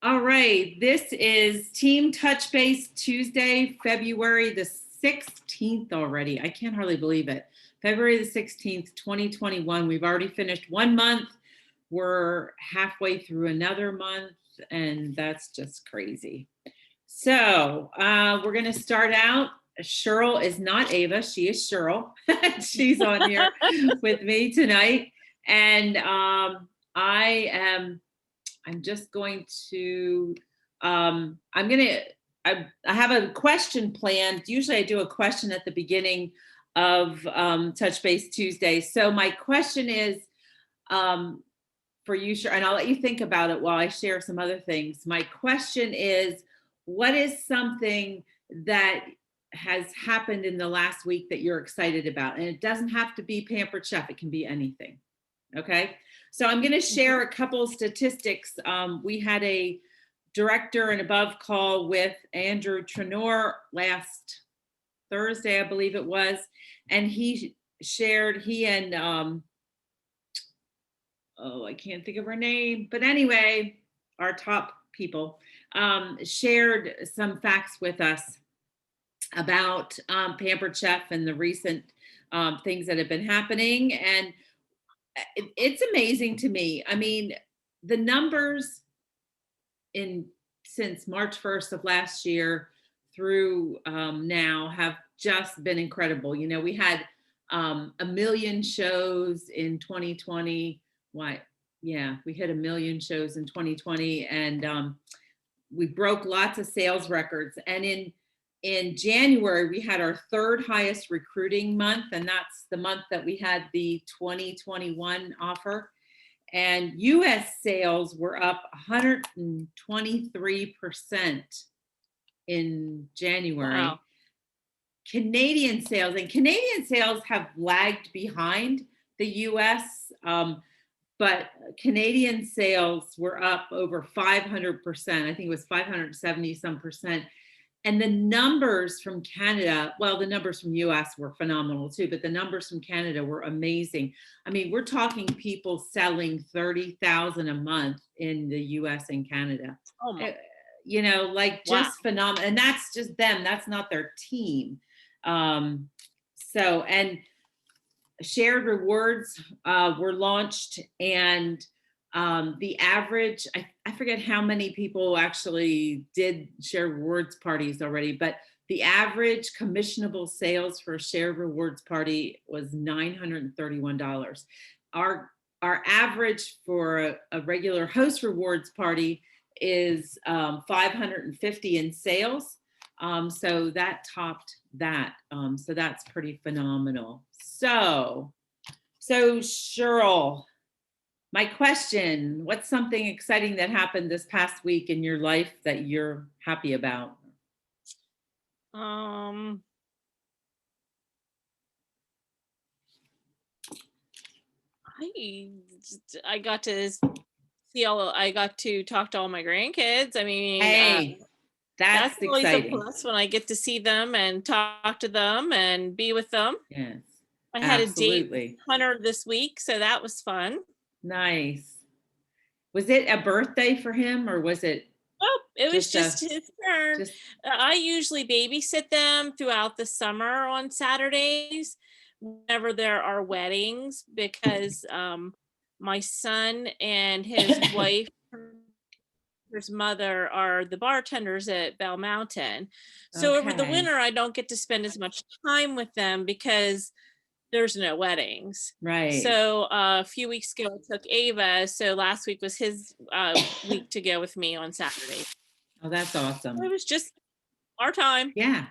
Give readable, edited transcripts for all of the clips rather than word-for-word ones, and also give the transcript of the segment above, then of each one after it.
All right, this is Team TouchBase Tuesday, February the 16th already. I can't hardly believe it. February the 16th, 2021. We've already finished 1 month. We're halfway through another month, and that's just crazy. So we're going to start out. Cheryl is not Ava. She is Cheryl. She's on here with me tonight. And I'm just going to, I have a question planned. Usually I do a question at the beginning of Touch Base Tuesday. So my question is for you, and I'll let you think about it while I share some other things. My question is, what is something that has happened in the last week that you're excited about? And it doesn't have to be Pampered Chef. It can be anything. Okay. So I'm going to share a couple of statistics. We had a director and above call with Andrew Trenor last Thursday, I believe it was. And he and I can't think of her name, but anyway, our top people shared some facts with us about Pampered Chef and the recent things that have been happening. And it's amazing to me. I mean, the numbers since March 1st of last year through now have just been incredible. You know, we had 1 million shows in 2020. We hit 1 million shows in 2020, and we broke lots of sales records. And in January, we had our third highest recruiting month, and that's the month that we had the 2021 offer. And US sales were up 123% in January. Wow. Canadian sales have lagged behind the US, but Canadian sales were up over 500%. I think it was 570 some percent. And the numbers from Canada, well, the numbers from US were phenomenal too, but the numbers from Canada were amazing. I mean, we're talking people selling 30,000 a month in the US and Canada. Oh my. You know, like just Wow. phenomenal. And that's just them. That's not their team. And shared rewards were launched, and the average, I forget how many people actually did share rewards parties already, but the average commissionable sales for a shared rewards party was $931. Our average for a regular host rewards party is 550 in sales. So that topped that. So that's pretty phenomenal. So Cheryl, my question, what's something exciting that happened this past week in your life that you're happy about? I got to I got to talk to all my grandkids. I mean, hey, that's always exciting. a plus when I get to see them and talk to them and be with them. Yes, I had absolutely. a date with Hunter this week, so that was fun. Nice. Was it a birthday for him, or was it? Oh, it was just his turn. I usually babysit them throughout the summer on Saturdays whenever there are weddings, because my son and his wife, his mother, are the bartenders at Bell Mountain. So over the winter, I don't get to spend as much time with them because there's no weddings. Right. So a few weeks ago, I took Ava. So last week was his week to go with me on Saturday. Oh, that's awesome. It was just our time. Yeah.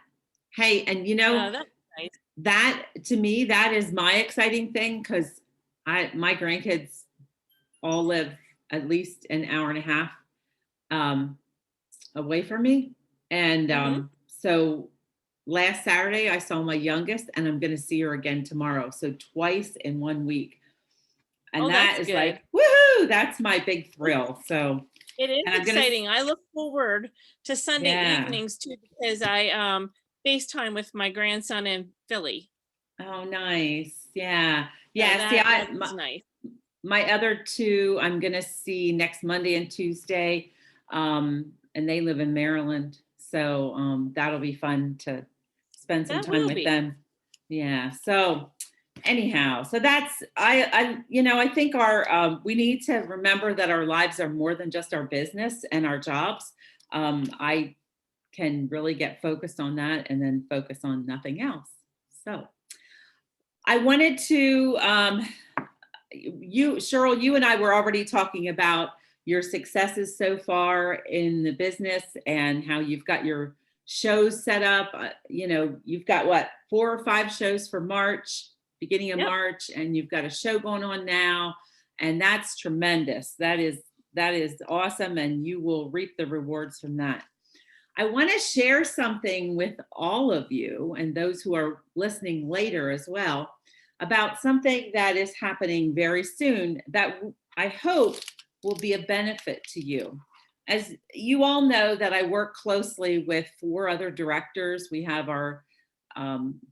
Hey, and you know, that's nice. That to me, that is my exciting thing, because my grandkids all live at least an hour and a half away from me. And so last Saturday, I saw my youngest, and I'm going to see her again tomorrow. So twice in 1 week. And that is good. Like, woohoo, that's my big thrill. So it is exciting. I look forward to Sunday evenings too, because I FaceTime with my grandson in Philly. Oh, nice. Yeah. Yeah. That's nice. My other two, I'm going to see next Monday and Tuesday. and they live in Maryland. So that'll be fun to spend some That time will with be. them. Yeah. So anyhow, so that's, I think we need to remember that our lives are more than just our business and our jobs. I can really get focused on that and then focus on nothing else. So I wanted to, Cheryl, you and I were already talking about your successes so far in the business and how you've got your shows set up. You've got what, 4 or 5 shows for March, beginning of Yep. March, and you've got a show going on now, and that's tremendous. That is awesome, and you will reap the rewards from that. I want to share something with all of you and those who are listening later as well about something that is happening very soon that I hope will be a benefit to you. As you all know, that I work closely with 4 other directors. We have our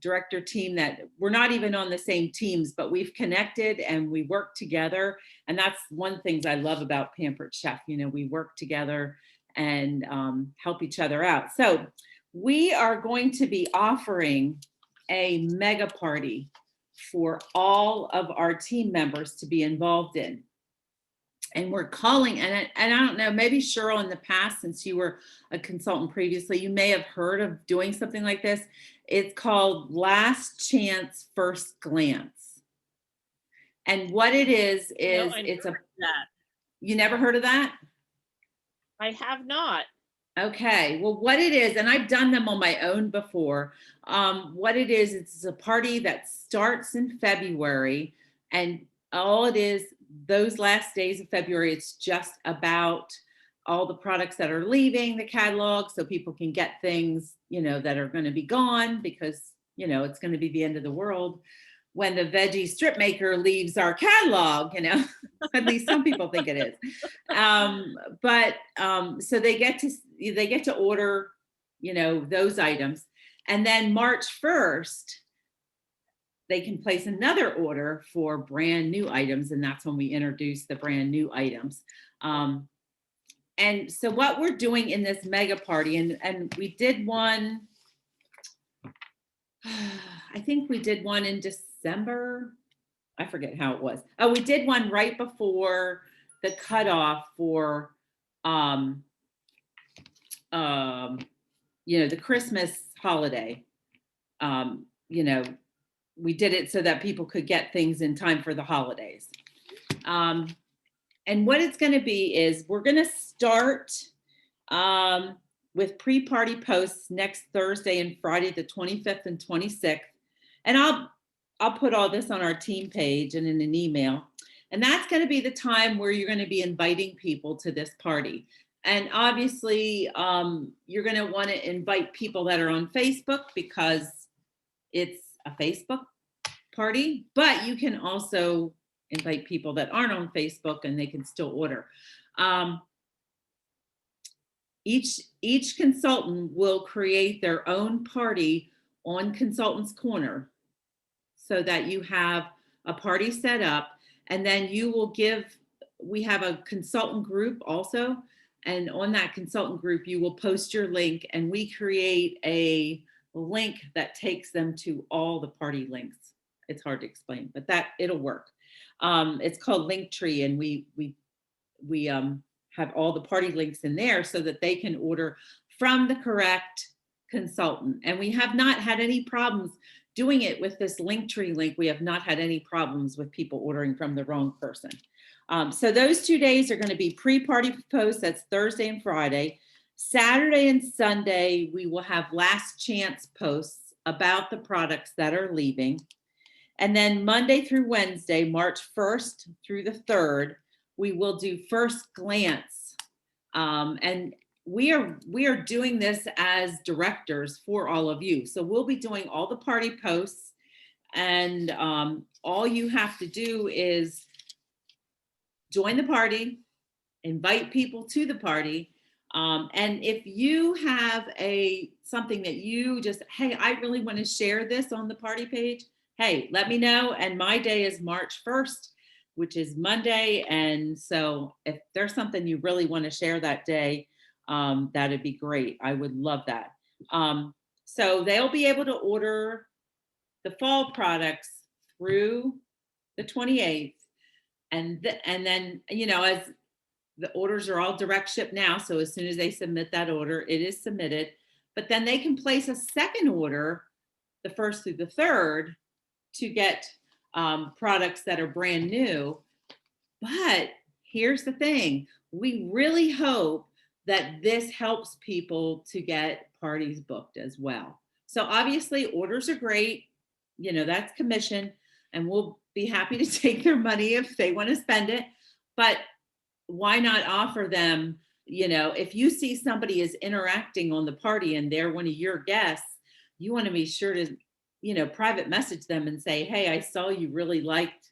director team that we're not even on the same teams, but we've connected and we work together. And that's one of the things I love about Pampered Chef. We work together and help each other out. So we are going to be offering a mega party for all of our team members to be involved in. And we're calling, and I don't know, maybe Cheryl, in the past, since you were a consultant previously, you may have heard of doing something like this. It's called Last Chance First Glance. And what it is No, you never heard of that? I have not. Okay, well, what it is, and I've done them on my own before. What it is, it's a party that starts in February, and all it is, those last days of February, it's just about all the products that are leaving the catalog, so people can get things, that are going to be gone because, it's going to be the end of the world when the veggie strip maker leaves our catalog, at least some people think it is. So they get to order, those items. And then March 1st, they can place another order for brand new items. And that's when we introduce the brand new items. And so what we're doing in this mega party, and we did one, I think we did one in December. I forget how it was. Oh, we did one right before the cutoff for, the Christmas holiday. We did it so that people could get things in time for the holidays. And what it's going to be is we're going to start with pre-party posts next Thursday and Friday, the 25th and 26th. And I'll put all this on our team page and in an email. And that's going to be the time where you're going to be inviting people to this party. And obviously, you're going to want to invite people that are on Facebook because it's a Facebook party, but you can also invite people that aren't on Facebook and they can still order. Each consultant will create their own party on Consultant's Corner so that you have a party set up, and then we have a consultant group also. And on that consultant group, you will post your link and we create a link that takes them to all the party links. It's hard to explain, but it'll work. It's called Linktree, and we have all the party links in there so that they can order from the correct consultant. And we have not had any problems doing it with this Linktree link. We have not had any problems with people ordering from the wrong person. So those 2 days are going to be pre-party posts. That's Thursday and Friday. Saturday and Sunday, we will have last chance posts about the products that are leaving. And then Monday through Wednesday, March 1st through the 3rd, we will do first glance. And we are doing this as directors for all of you. So we'll be doing all the party posts, and all you have to do is join the party, invite people to the party. And if you have something that you just, hey, I really want to share this on the party page, hey, let me know. And my day is March 1st. which is Monday. And so if there's something you really want to share that day, that'd be great. I would love that. So they'll be able to order the fall products through the 28th. And then, as the orders are all direct ship now, so as soon as they submit that order, it is submitted. But then they can place a second order the 1st through the 3rd to get products that are brand new. But here's the thing. We really hope that this helps people to get parties booked as well. So obviously orders are great. That's commission, and we'll be happy to take their money if they want to spend it. But why not offer them, if you see somebody is interacting on the party and they're one of your guests, you want to be sure to, private message them and say, hey, I saw you really liked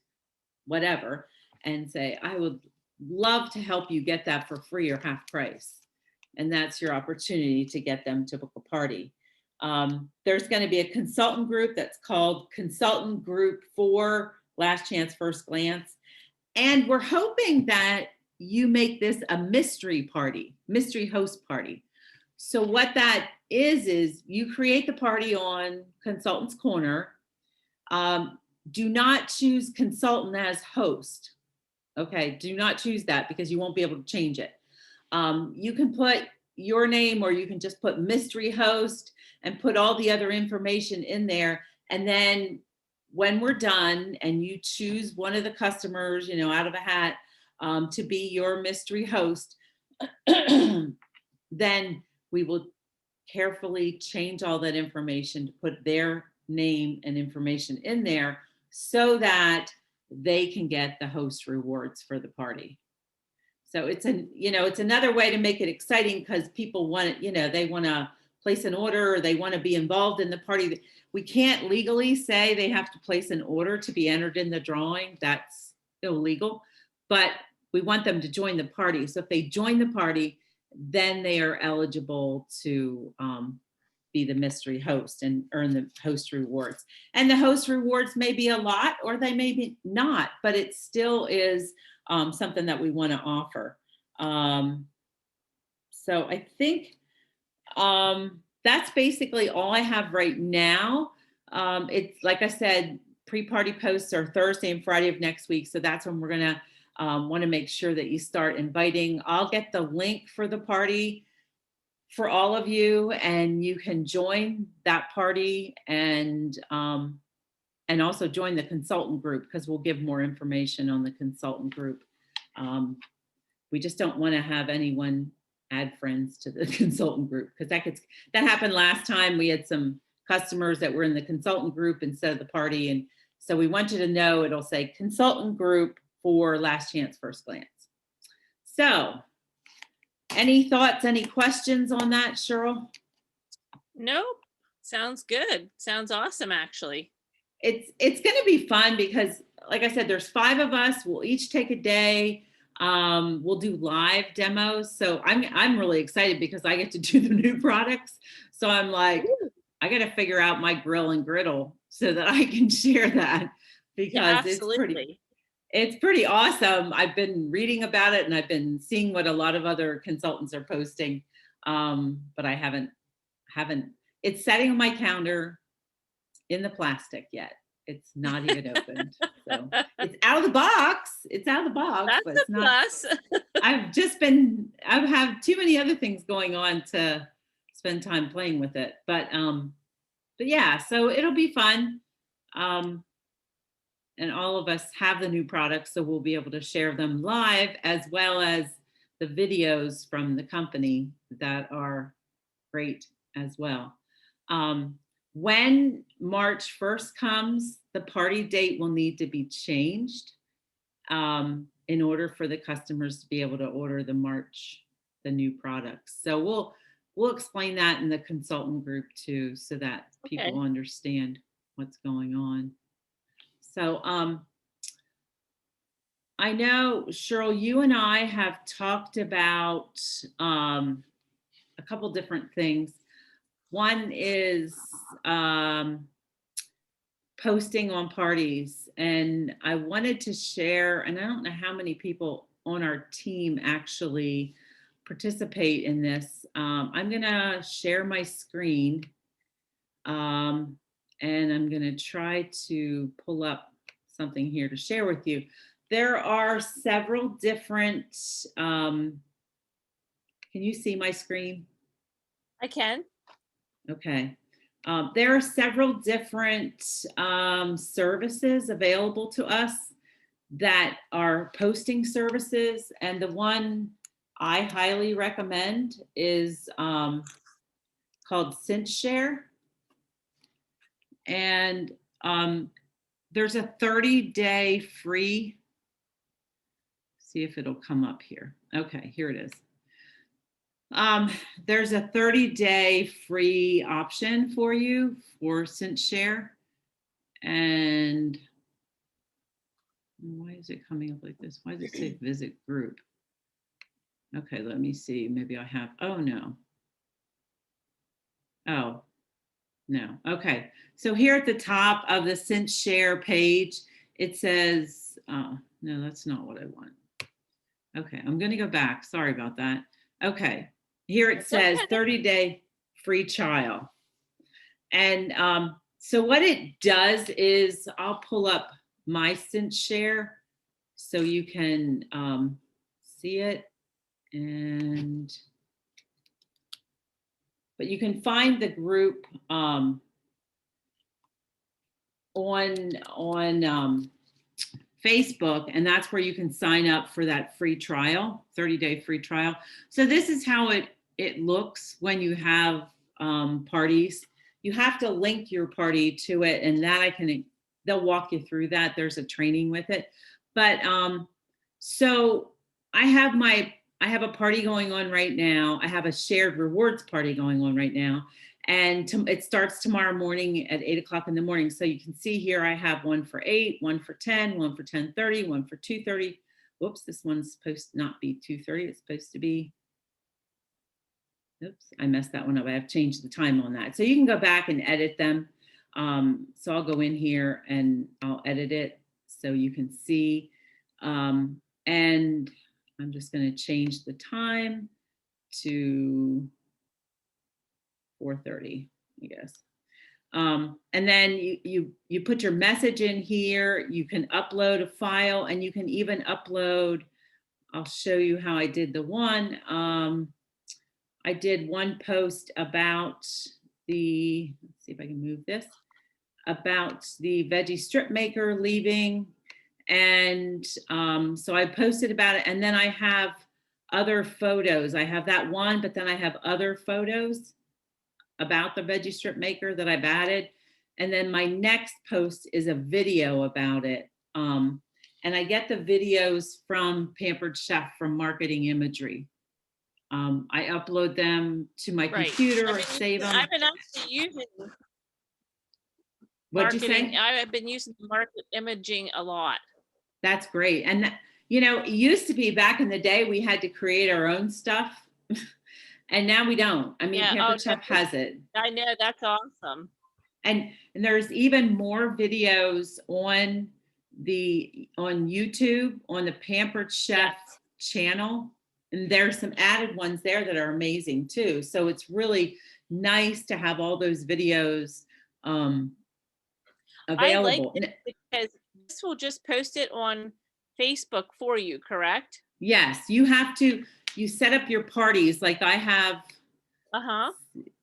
whatever, and say, I would love to help you get that for free or half price. And that's your opportunity to get them to book a party. There's going to be a consultant group that's called Consultant Group for Last Chance First Glance. And we're hoping that you make this a mystery host party. So what that is you create the party on Consultant's Corner. Do not choose consultant as host. Okay, do not choose that because you won't be able to change it. You can put your name, or you can just put mystery host and put all the other information in there. And then when we're done and you choose one of the customers, out of a hat, to be your mystery host, then we will carefully change all that information to put their name and information in there so that they can get the host rewards for the party. So it's another way to make it exciting, because people want it, they want to place an order, or they want to be involved in the party. We can't legally say they have to place an order to be entered in the drawing. That's illegal, but we want them to join the party. So if they join the party, then they are eligible to be the mystery host and earn the host rewards. And the host rewards may be a lot, or they may be not, but it still is something that we want to offer. So I think that's basically all I have right now. It's like I said, pre-party posts are Thursday and Friday of next week. So that's when we're going to want to make sure that you start inviting. I'll get the link for the party for all of you, and you can join that party and also join the consultant group, because we'll give more information on the consultant group. We just don't want to have anyone add friends to the consultant group, because that happened last time. We had some customers that were in the consultant group instead of the party. And so we want you to know it'll say consultant group for Last Chance First Glance. So any thoughts, any questions on that, Cheryl? Nope. Sounds good. Sounds awesome, actually. It's going to be fun because, like I said, there's 5 of us. We'll each take a day. We'll do live demos. So I'm really excited because I get to do the new products. So I'm like, ooh, I got to figure out my grill and griddle so that I can share that, because it's pretty awesome. I've been reading about it and I've been seeing what a lot of other consultants are posting. But I haven't, it's setting on my calendar in the plastic yet. It's not even opened. So it's out of the box. It's out of the box. That's but it's a not. plus. I've had too many other things going on to spend time playing with it. But yeah, so it'll be fun. And all of us have the new products, so we'll be able to share them live, as well as the videos from the company that are great as well. When March 1st comes, the party date will need to be changed in order for the customers to be able to order the new products. So we'll explain that in the consultant group too, so that people understand what's going on. So I know, Cheryl, you and I have talked about a couple different things. One is posting on parties, and I wanted to share, and I don't know how many people on our team actually participate in this. I'm gonna share my screen, and I'm gonna try to pull up something here to share with you. There are several different, can you see my screen? I can. Okay. There are several different services available to us that are posting services. And the one I highly recommend is called SenseShare. And there's a 30-day free, see if it'll come up here. Okay, here it is. There's a 30-day free option for you for SenseShare. And why is it coming up like this? Why does it say visit group? Okay, let me see. Maybe I have, oh no. Oh, no. Okay. So here at the top of the SenseShare page, it says, no, that's not what I want. Okay, I'm going to go back. Sorry about that. Okay, here it says 30-day free trial. And so what it does is, I'll pull up my SenseShare so you can see it. And but you can find the group on Facebook, and that's where you can sign up for that free trial, 30-day free trial. So this is how it looks when you have parties. You have to link your party to it, and that they'll walk you through that. There's a training with it. But so I have a party going on right now. I have a shared rewards party going on right now. And it starts tomorrow morning at 8 o'clock in the morning. So you can see here, I have one for 8, one for 10, one for 10:30, one for 2:30. Whoops, this one's supposed to not be 2:30. It's supposed to be, oops, I messed that one up. I have changed the time on that. So you can go back and edit them. So I'll go in here and I'll edit it so you can see. And I'm just going to change the time to 4:30, I guess. And then you put your message in here. You can upload a file, and you can even upload, I'll show you how I did the one. I did one post about let's see if I can move this, about the veggie strip maker leaving. And so I posted about it, and then I have other photos. I have that one, but then I have other photos about the veggie strip maker that I've added. And then my next post is a video about it. And I get the videos from Pampered Chef from Marketing Imagery. I upload them to my computer or save them. I've been actually using What'd you say? I've been using market imaging a lot. That's great. And it used to be back in the day, we had to create our own stuff. And now we don't. I mean, Pampered Chef has it. I know, that's awesome. And there's even more videos on YouTube, on the Pampered Chef channel. And there's some added ones there that are amazing too. So it's really nice to have all those videos available. I like it because this will just post it on Facebook for you, correct? Yes, you set up your parties. Like I have,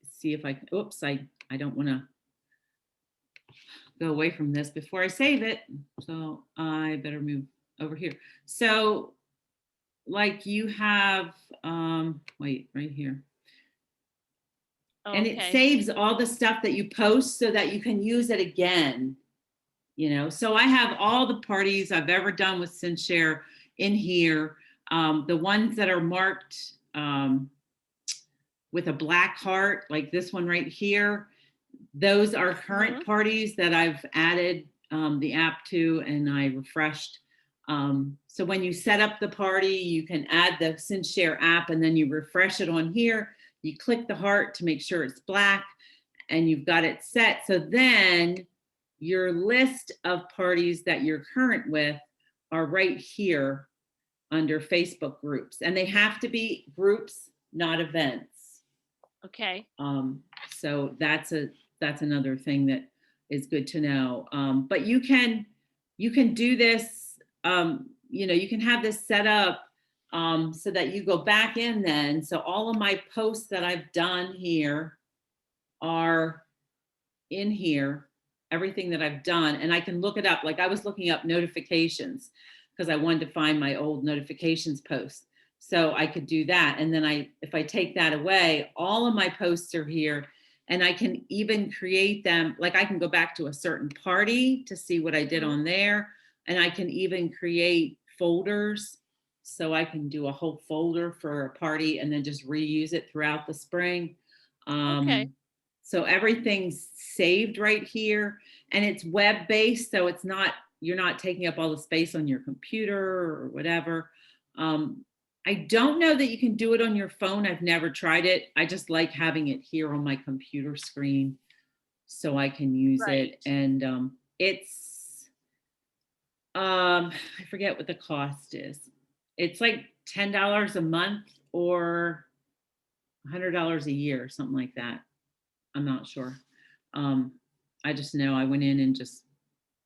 see if I can, oops, I don't want to go away from this before I save it. So I better move over here. So like you have, wait, right here. And it saves all the stuff that you post so that you can use it again. So I have all the parties I've ever done with SenseShare in here. The ones that are marked with a black heart, like this one right here, those are current parties that I've added the app to, and I refreshed. So when you set up the party, you can add the SenseShare app, and then you refresh it on here. You click the heart to make sure it's black, and you've got it set. So then your list of parties that you're current with are right here under Facebook groups, and they have to be groups, not events. Okay. So that's another thing that is good to know. But you can do this. You can have this set up so that you go back in then. So all of my posts that I've done here are in here, everything that I've done, and I can look it up. Like I was looking up notifications because I wanted to find my old notifications posts. So I could do that. And then if I take that away, all of my posts are here, and I can even create them. Like I can go back to a certain party to see what I did on there. And I can even create folders. So I can do a whole folder for a party and then just reuse it throughout the spring. Okay. So everything's saved right here, and it's web-based. So you're not taking up all the space on your computer or whatever. I don't know that you can do it on your phone. I've never tried it. I just like having it here on my computer screen so I can use it. And I forget what the cost is. It's like $10 a month or $100 a year, something like that. I'm not sure. I just know I went in and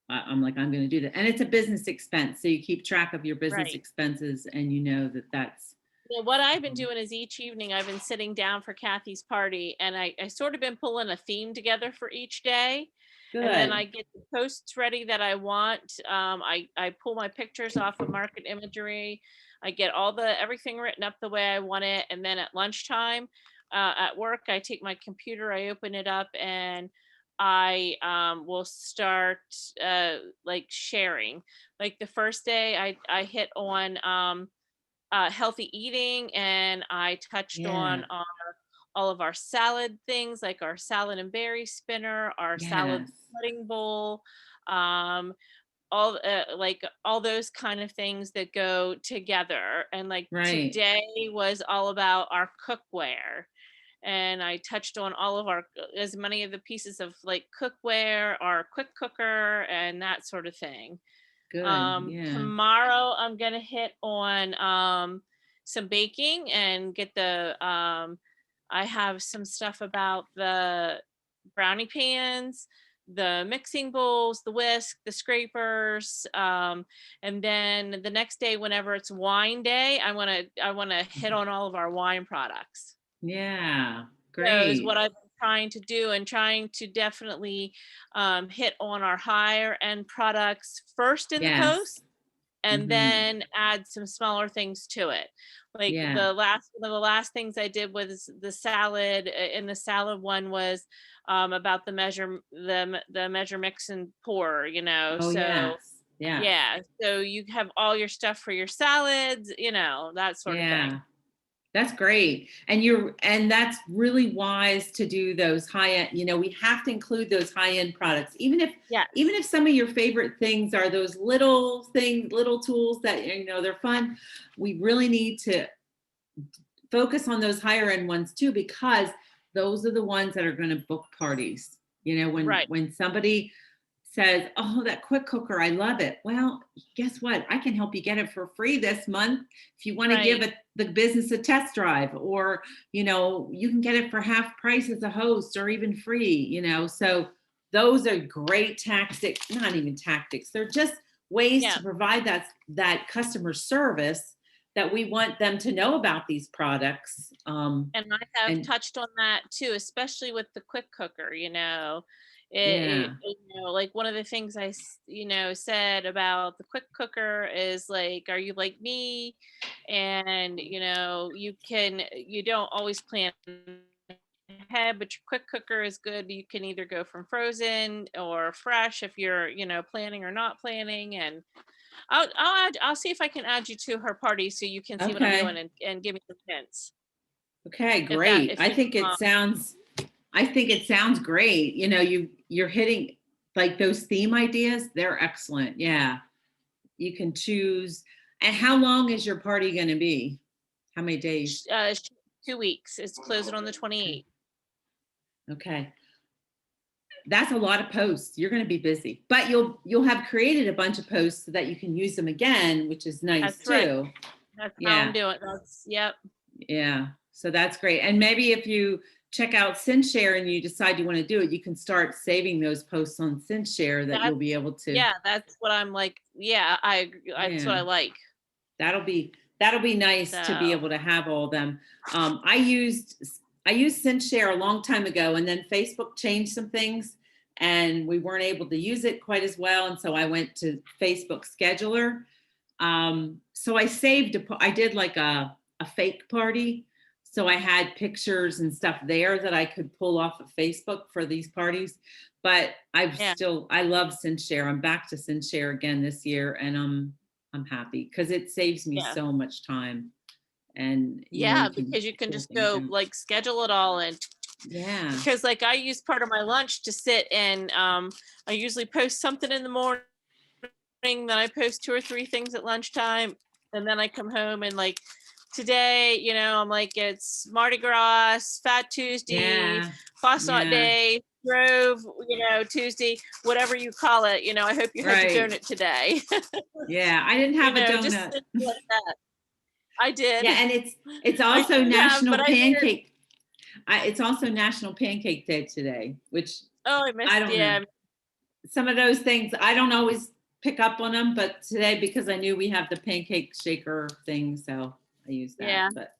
I'm like, I'm going to do that. And it's a business expense. So you keep track of your business expenses, and you know that's. Well, what I've been doing is each evening I've been sitting down for Kathy's party, and I sort of been pulling a theme together for each day. Good. And then I get the posts ready that I want. I pull my pictures off of Market Imagery. I get everything written up the way I want it. And then at lunchtime at work, I take my computer, I open it up, and I will start like sharing. Like the first day I hit on healthy eating, and I touched on all of our salad things, like our salad and berry spinner, our salad pudding bowl, all those kind of things that go together. And like today was all about our cookware, and I touched on all of as many of the pieces of like cookware, our quick cooker, and that sort of thing. Good. Tomorrow I'm gonna hit on some baking and get I have some stuff about the brownie pans, the mixing bowls, the whisk, the scrapers, and then the next day, whenever it's wine day, I want to hit on all of our wine products. Yeah, great. So is what I've been trying to do, and trying to definitely hit on our higher end products first in the post, and then add some smaller things to it. Like one of the last things I did was the salad. In the salad one was about the measure mix and pour, so you have all your stuff for your salads, that sort of thing. That's great. And that's really wise to do those high end, we have to include those high end products, even if some of your favorite things are those little tools that, they're fun. We really need to focus on those higher end ones too, because those are the ones that are going to book parties. When somebody says, oh, that quick cooker, I love it. Well, guess what? I can help you get it for free this month if you want to give the business a test drive, or, you can get it for half price as a host, or even free, so those are great tactics, not even tactics. They're just ways to provide that customer service that we want them to know about these products. And I have touched on that too, especially with the quick cooker, like one of the things I said about the quick cooker is like, are you like me? And you don't always plan ahead, but your quick cooker is good. You can either go from frozen or fresh if you're planning or not planning. And I'll see if I can add you to her party so you can see what I'm doing and give me some hints. Okay, great. I think it sounds great. You're hitting like those theme ideas. They're excellent. Yeah. You can choose. And how long is your party going to be? How many days? 2 weeks. It's closing on the 28th. Okay. that's a lot of posts. You're going to be busy, but you'll have created a bunch of posts so that you can use them again, which is nice That's right. too. That's how I'm Yeah. doing. Yep. Yeah. So that's great. And maybe if you check out SendShare and you decide you want to do it, you can start saving those posts on SendShare that you'll be able to. Yeah, that's what I'm like. Yeah, I agree. That's what I Yeah. like. That'll be nice to be So, able to have all of them. I used SendShare a long time ago, and then Facebook changed some things, and we weren't able to use it quite as well. And so I went to Facebook Scheduler. So I saved I did like a fake party. So I had pictures and stuff there that I could pull off of Facebook for these parties. But I love SendShare. I'm back to SendShare again this year, and I'm happy because it saves me yeah. so much time. And Yeah, you can because you can pull just things go out. like schedule it all and Yeah. because like I use part of my lunch to sit and I usually post something in the morning, then I post 2 or 3 things at lunchtime, and then I come home and like today, I'm like it's Mardi Gras, Fat Tuesday, Yeah. Croissant Yeah. Day, Grove, Tuesday, whatever you call it. I hope you had your Right. donut today. Yeah. I didn't have a Just donut. things like that. I did. Yeah. And it's I also should have, National but I didn't. Pancake. It's also National Pancake Day today, which Oh, I I missed. don't know. Yeah, Some of those things I don't always pick up on them, but today because I knew we have the pancake shaker thing, so I use that. yeah. But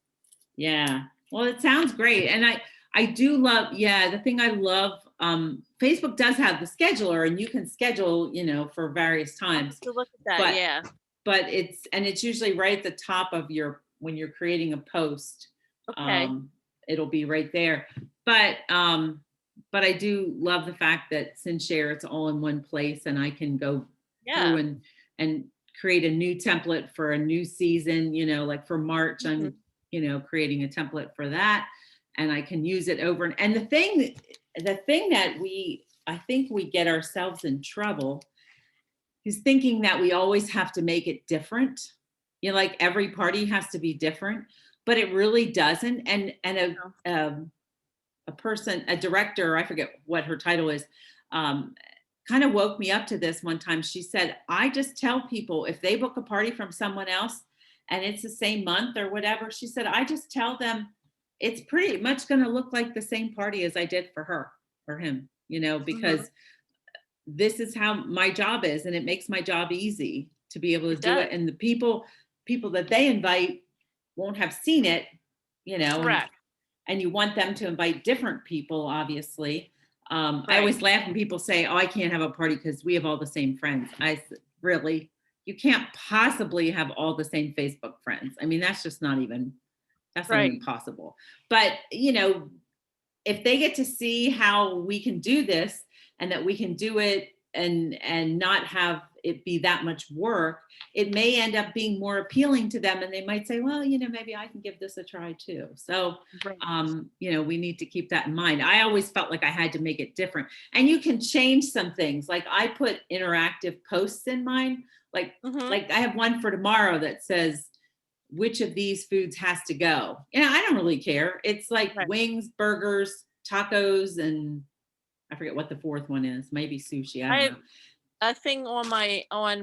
yeah, well, it sounds great, and I do love. Yeah, the thing I love, Facebook does have the scheduler, and you can schedule, for various times. To look at that. But Yeah. it's usually right at the top of when you're creating a post. Okay. It'll be right there. But I do love the fact that SendShare, it's all in one place, and I can go Yeah. through and create a new template for a new season. Like for March, Mhm. I'm creating a template for that, and I can use it over. And the thing that I think we get ourselves in trouble is thinking that we always have to make it different. Like every party has to be different, but it really doesn't. And a person, a director, I forget what her title is, kind of woke me up to this one time. She said, I just tell people if they book a party from someone else and it's the same month or whatever, she said, I just tell them it's pretty much going to look like the same party as I did for her or him, because this is how my job is, and it makes my job easy to be able to It do does. it. And the people that they invite won't have seen it, Correct. and you want them to invite different people, obviously. I Right. always laugh when people say, oh, I can't have a party because we have all the same friends. I said, really? You can't possibly have all the same Facebook friends. I mean, that's not even Right. possible. But, if they get to see how we can do this and that we can do it and not have it be that much work, it may end up being more appealing to them, and they might say, well, maybe I can give this a try too. So Right. we need to keep that in mind. I always felt like I had to make it different, and you can change some things. Like I put interactive posts in mine, like I have one for tomorrow that says which of these foods has to go. I don't really care. It's like Right. wings, burgers, tacos, and I forget what the fourth one is. Maybe sushi. I don't know. A thing on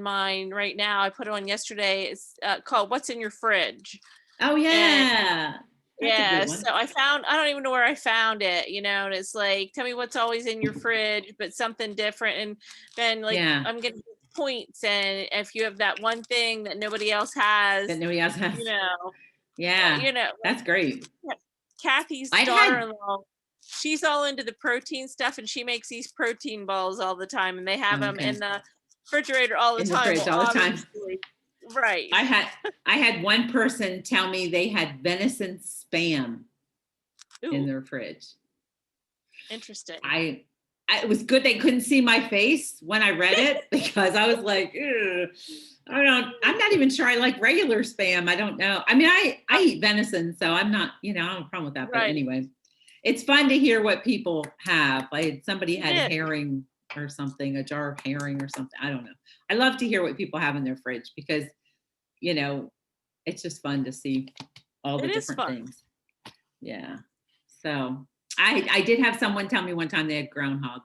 mine right now, I put it on yesterday. It's called "What's in Your Fridge." Oh yeah. That's a good one. So I don't even know where I found it, and it's like, tell me what's always in your fridge, but something different. And then I'm getting points, and if you have that one thing that nobody else has, Yeah. That's great. Kathy's daughter-in-law, she's all into the protein stuff, and she makes these protein balls all the time, and they have them in the refrigerator all the time. Right. I had one person tell me they had venison spam in their fridge. Interesting. It was good they couldn't see my face when I read it, because I was like, I'm not even sure I like regular spam. I don't know. I mean, I eat venison, so I'm not, I don't have a problem with that. But anyway, it's fun to hear what people have. Somebody had herring or something, a jar of herring or something. I don't know. I love to hear what people have in their fridge, because, it's just fun to see all the different things. Yeah. So I did have someone tell me one time they had groundhog.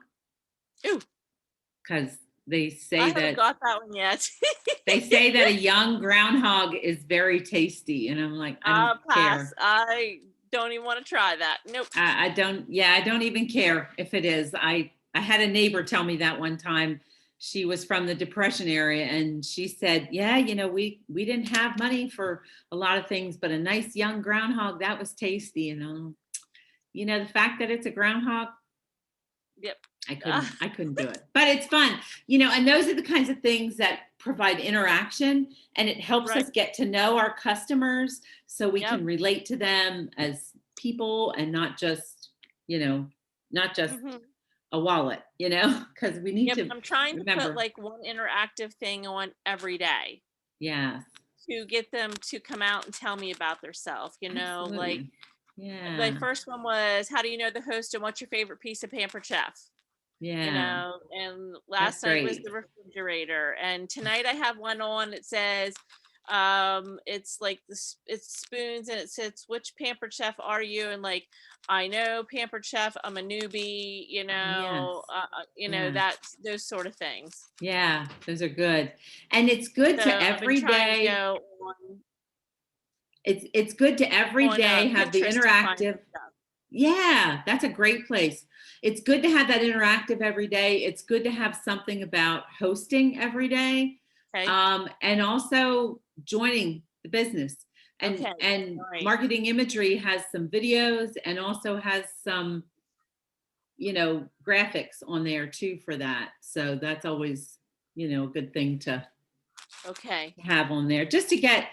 Ooh, because they I say haven't that got that one yet. a young groundhog is very tasty, and I'm like, I don't I'll pass. care. I don't even want to try that. Nope. I don't. Yeah, I don't even care if it is. I had a neighbor tell me that one time. She was from the Depression area, and she said, "Yeah, we didn't have money for a lot of things, but a nice young groundhog, that was tasty." The fact that it's a groundhog, Yep. I couldn't do it. But it's fun. And those are the kinds of things that provide interaction, and it helps Right. us get to know our customers so we Yep. can relate to them as people and not just Hmm. a wallet, because we need Yep. to I'm trying to put remember. like one interactive thing on every day Yes, to get them to come out and tell me about themselves. Like absolutely. the Yeah. first one was, how do you know the host and what's your favorite piece of Pampered Chef? Yeah. And That's last night was great. the refrigerator, and tonight I have one on. It says, it's like this, it's spoons, and it says, which Pampered Chef are you? And like, I know Pampered Chef, I'm a newbie, Oh, yes. Yeah. that's those sort of things. Yeah. Those are good. And it's good So to I've been every trying to day. go It's good to every on day have the Pinterest to find interactive. some stuff. Yeah, that's a great place. It's good to have that interactive every day. It's good to have something about hosting every day, Okay. and also joining the business. And Okay. and All right. marketing imagery has some videos and also has some graphics on there too for that. So that's always a good thing to Okay. have on there, just to get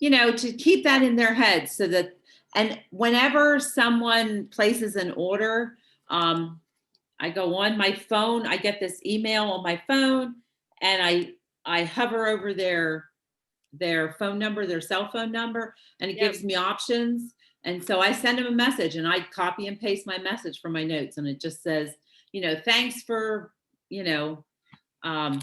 to keep that in their heads, so that, and whenever someone places an order, I go on my phone, I get this email on my phone, and I hover over their phone number, their cell phone number, and it Yep. gives me options. And so I send them a message, and I copy and paste my message from my notes, and it just says, thanks for, you know, um,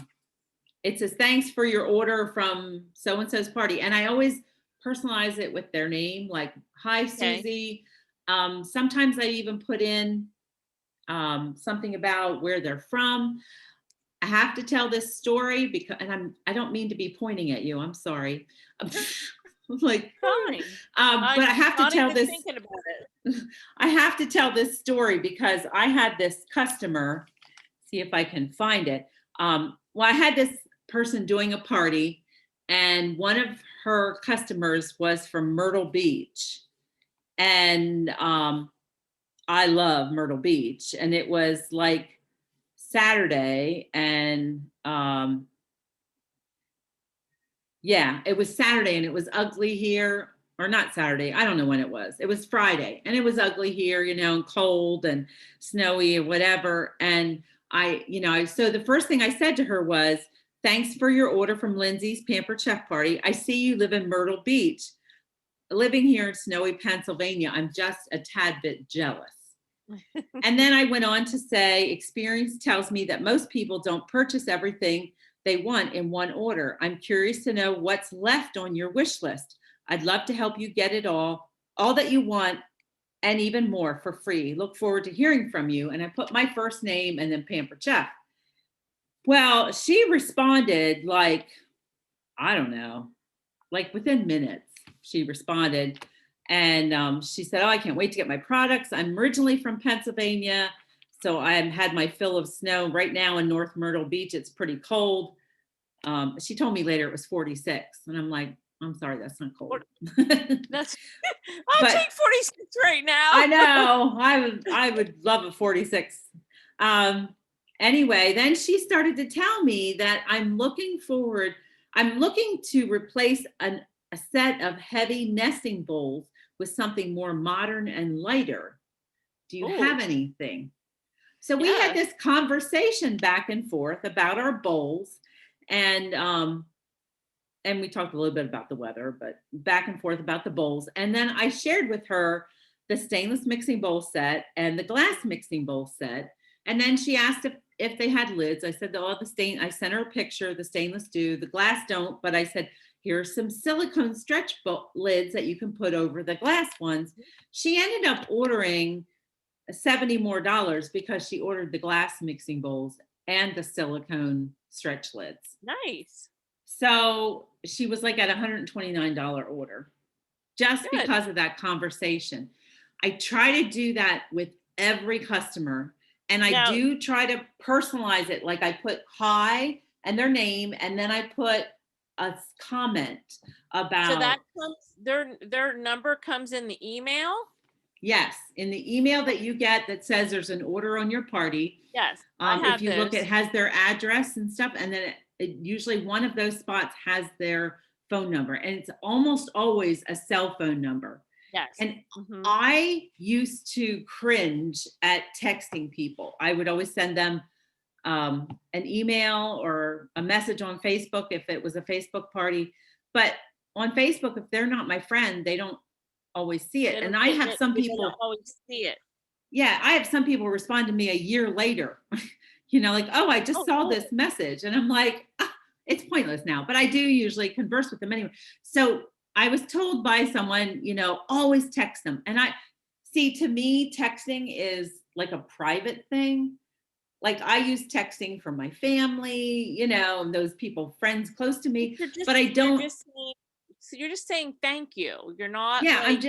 it says, thanks for your order from so and so's party. And I always personalize it with their name, like, hi, Okay. Susie. Sometimes I even put in something about where they're from. I have to tell this story because, and I don't mean to be pointing at you. I'm sorry. I'm like, Fine. but I I'm have to not tell even this. thinking about it. I have to tell this story because I had this customer. See if I can find it. Well, I had this person doing a party, and one of her customers was from Myrtle Beach, and I love Myrtle Beach, and it was like Saturday, and yeah, it was Saturday, and it was ugly here, or not Saturday. I don't know when it was. It was Friday, and it was ugly here, and cold and snowy or whatever. And so the first thing I said to her was, thanks for your order from Lindsay's Pampered Chef Party. I see you live in Myrtle Beach. Living here in snowy Pennsylvania, I'm just a tad bit jealous. And then I went on to say, experience tells me that most people don't purchase everything they want in one order. I'm curious to know what's left on your wish list. I'd love to help you get it all that you want, and even more for free. Look forward to hearing from you. And I put my first name and then Pampered Chef. Well, she responded like, I don't know, like within minutes, she responded. And she said, oh, I can't wait to get my products. I'm originally from Pennsylvania, so I had my fill of snow. Right now in North Myrtle Beach, it's pretty cold. She told me later it was 46. And I'm like, I'm sorry, that's not cold. That's I'll But take 46 right now. I know, I would love a 46. Anyway, then she started to tell me that I'm looking to replace a set of heavy nesting bowls with something more modern and lighter. Do you have Oh, anything? So we had yeah. this conversation back and forth about our bowls, and we talked a little bit about the weather, but back and forth about the bowls. And then I shared with her the stainless mixing bowl set and the glass mixing bowl set. And then she asked if they had lids. I said, oh, I sent her a picture, the stainless do, the glass don't, but I said, here's some silicone stretch lids that you can put over the glass ones. She ended up ordering $70 more because she ordered the glass mixing bowls and the silicone stretch lids. Nice. So she was like at $129 order just Good. because of that conversation. I try to do that with every customer, and I Now, do try to personalize it. Like I put hi and their name, and then I put a comment so that about, comes, their number comes in the email? yes, in the email that you get that says there's an order on your party. Yes, I If have you look, those. it has their address and stuff, and then usually one of those spots has their phone number, and it's almost always a cell phone number. Yes. And Mhm. I used to cringe at texting people. I would always send them an email or a message on Facebook if it was a Facebook party. But on Facebook, if they're not my friend, they don't always see it. They And don't I get have it, some they don't people, always see it. yeah, I have some people respond to me a year later, like, oh, I just Oh, saw cool. this message. And I'm like, it's pointless now, but I do usually converse with them anyway. So I was told by someone, always text them. And I see, to me, texting is like a private thing. Like I use texting for my family, and those people, friends close to me, but I You're don't, just saying, so you're just saying thank you. You're not yeah, like,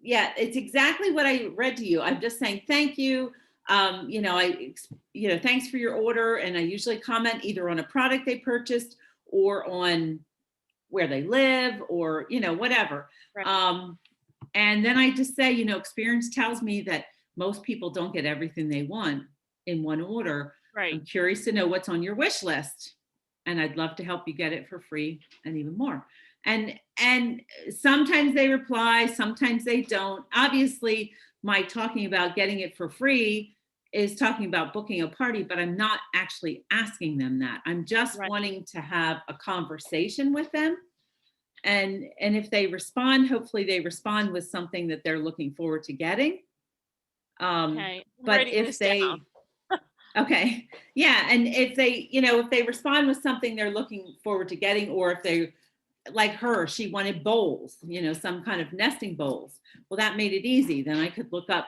yeah, it's exactly what I read to you. I'm just saying thank you. Thanks for your order. And I usually comment either on a product they purchased or on where they live or, whatever. right. And then I just say, experience tells me that most people don't get everything they want in one order. Right. I'm curious to know what's on your wish list, and I'd love to help you get it for free and even more. And sometimes they reply, sometimes they don't. Obviously, my talking about getting it for free is talking about booking a party, but I'm not actually asking them that. I'm just Right. wanting to have a conversation with them. And if they respond, hopefully they respond with something that they're looking forward to getting. Okay. I'm But writing if this they, down. okay, yeah, and if they respond with something they're looking forward to getting, or if they, like her, she wanted bowls, some kind of nesting bowls. Well, that made it easy. Then I could look up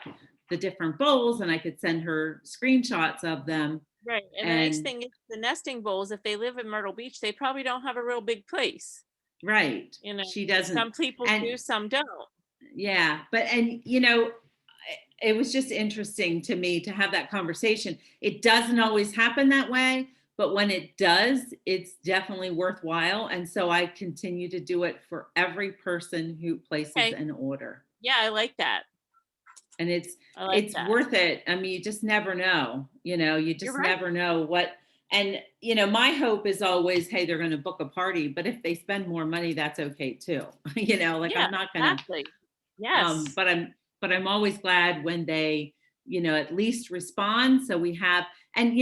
the different bowls and I could send her screenshots of them. Right. And the nice And thing is the nesting bowls, if they live in Myrtle Beach, they probably don't have a real big place. right, You know, she doesn't. some people And do, some don't. yeah, it was just interesting to me to have that conversation. It doesn't always happen that way, but when it does, it's definitely worthwhile. And so I continue to do it for every person who places Okay. an order. Yeah, I like that. And I like it's that. worth it. I mean, you just never know, you just You're right. never know what. And my hope is always, hey, they're going to book a party, but if they spend more money, that's okay too. Like Yeah, I'm not going to, exactly. Yes. but I'm always glad when they, at least respond. So we have, and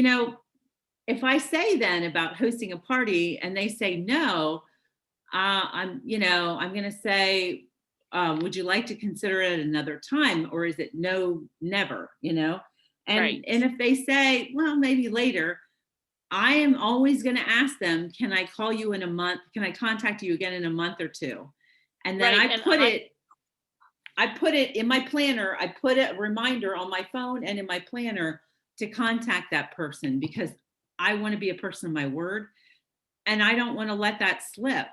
if I say then about hosting a party and they say no, I'm going to say, would you like to consider it another time, or is it no, never? And Right. and if they say, well, maybe later, I am always going to ask them, can I call you in a month? Can I contact you again in a month or two? And then Right. I put it in my planner. I put a reminder on my phone and in my planner to contact that person, because I want to be a person of my word, and I don't want to let that slip,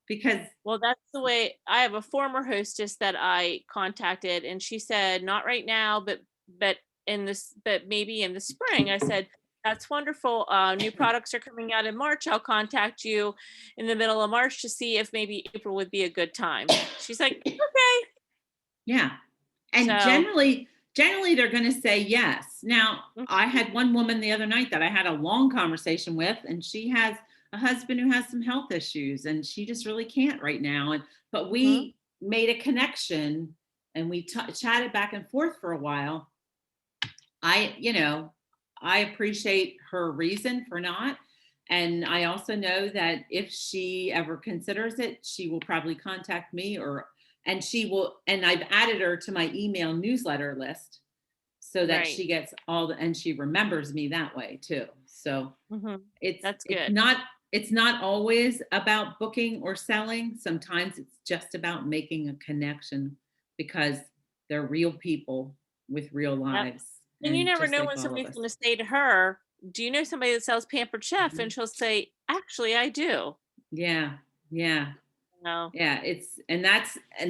because Well, that's the way. I have a former hostess that I contacted, and she said, not right now, but but maybe in the spring. I said, that's wonderful. New products are coming out in March. I'll contact you in the middle of March to see if maybe April would be a good time. She's like, okay. yeah. And So generally they're going to say yes. Now, mhm, I had one woman the other night that I had a long conversation with, and she has a husband who has some health issues, and she just really can't right now. But mhm, we made a connection, and we chatted back and forth for a while. I appreciate her reason for not. And I also know that if she ever considers it, she will probably contact me, and she will, and I've added her to my email newsletter list so that right. she gets and she remembers me that way too. So Mhm. it's, That's it's good. not, it's not always about booking or selling. Sometimes it's just about making a connection, because they're real people, with real lives. And you never just know like when all of somebody's us. going to say to her, do you know somebody that sells Pampered Chef? And she'll say, actually, I do. Yeah, yeah. No. Yeah, and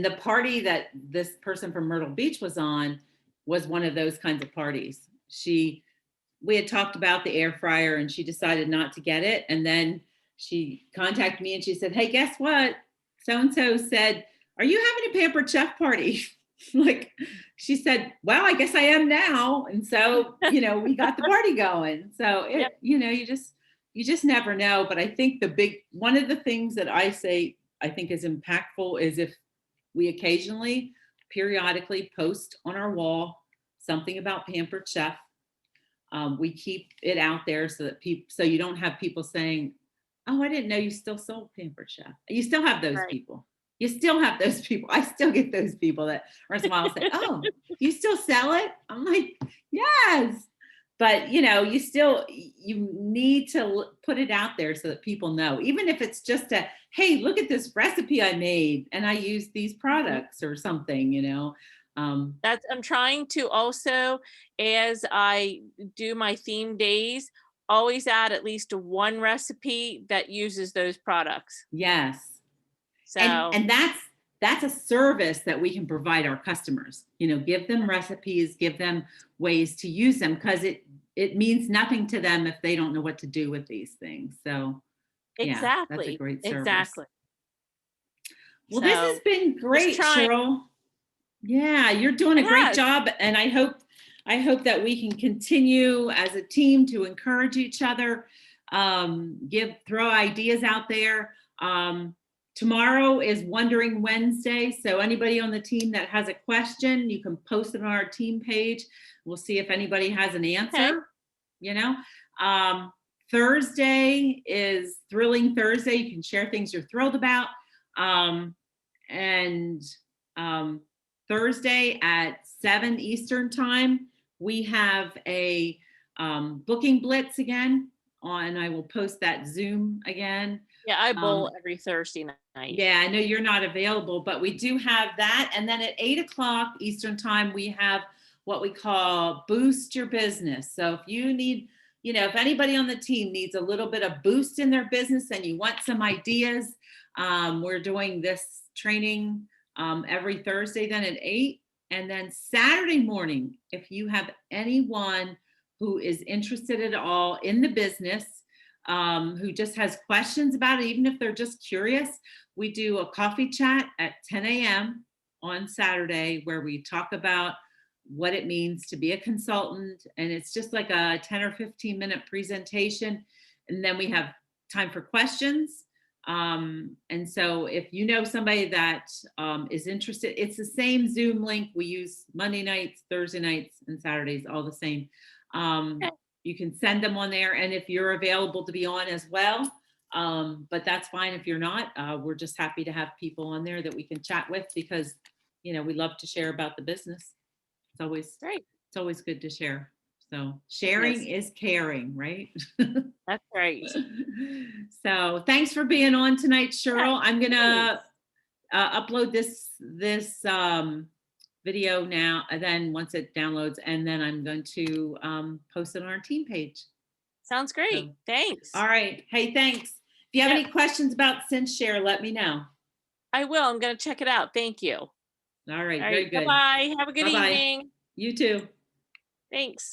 the party that this person from Myrtle Beach was on was one of those kinds of parties. We had talked about the air fryer and she decided not to get it. And then she contacted me and she said, hey, guess what? So-and-so said, are you having a Pampered Chef party? Like she said, well, I guess I am now. And so, we got the party going. So Yep. you just never know. But I think one of the things that I think is impactful is if we occasionally, periodically post on our wall something about Pampered Chef. We keep it out there so that so you don't have people saying, oh, I didn't know you still sold Pampered Chef. You still have those Right. people. You still have those people. I still get those people that once in a while say, oh, you still sell it? I'm like, yes. But you need to put it out there so that people know, even if it's just hey, look at this recipe I made and I used these products or something. I'm trying to also, as I do my theme days, always add at least one recipe that uses those products. Yes. So and that's a service that we can provide our customers. Give them recipes, give them ways to use them, because it means nothing to them if they don't know what to do with these things. So yeah, that's a great service. Exactly. Well, this has been great, Cheryl. Yeah, you're doing a great job, and I hope that we can continue as a team to encourage each other, throw ideas out there. Tomorrow is Wondering Wednesday, so anybody on the team that has a question, you can post it on our team page. We'll see if anybody has an answer. Okay. Thursday is Thrilling Thursday. You can share things you're thrilled about. Thursday at 7 Eastern time, we have a booking blitz again and I will post that Zoom again. Yeah, I bowl every Thursday night. Yeah, I know you're not available, but we do have that. And then at 8 o'clock Eastern time, we have what we call Boost Your Business. So if you need, if anybody on the team needs a little bit of boost in their business and you want some ideas, we're doing this training every Thursday then at 8. And then Saturday morning, if you have anyone who is interested at all in the business, who just has questions about it, even if they're just curious, we do a coffee chat at 10 a.m. on Saturday where we talk about what it means to be a consultant. And it's just like a 10 or 15 minute presentation. And then we have time for questions. And so if you know somebody that is interested, it's the same Zoom link we use Monday nights, Thursday nights, and Saturdays, all the same. You can send them on there, and if you're available to be on as well, but that's fine if you're not. We're just happy to have people on there that we can chat with, because we love to share about the business. It's always great. It's always good to share. So sharing is caring, right? That's right. So thanks for being on tonight, Cheryl. I'm gonna upload this video now, and then once it downloads, and then I'm going to post it on our team page. Sounds great. So, thanks. All right. Hey, thanks. If you have any questions about SenseShare, let me know. I will. I'm going to check it out. Thank you. All right. Very good. Bye-bye. Have a good evening. You too. Thanks.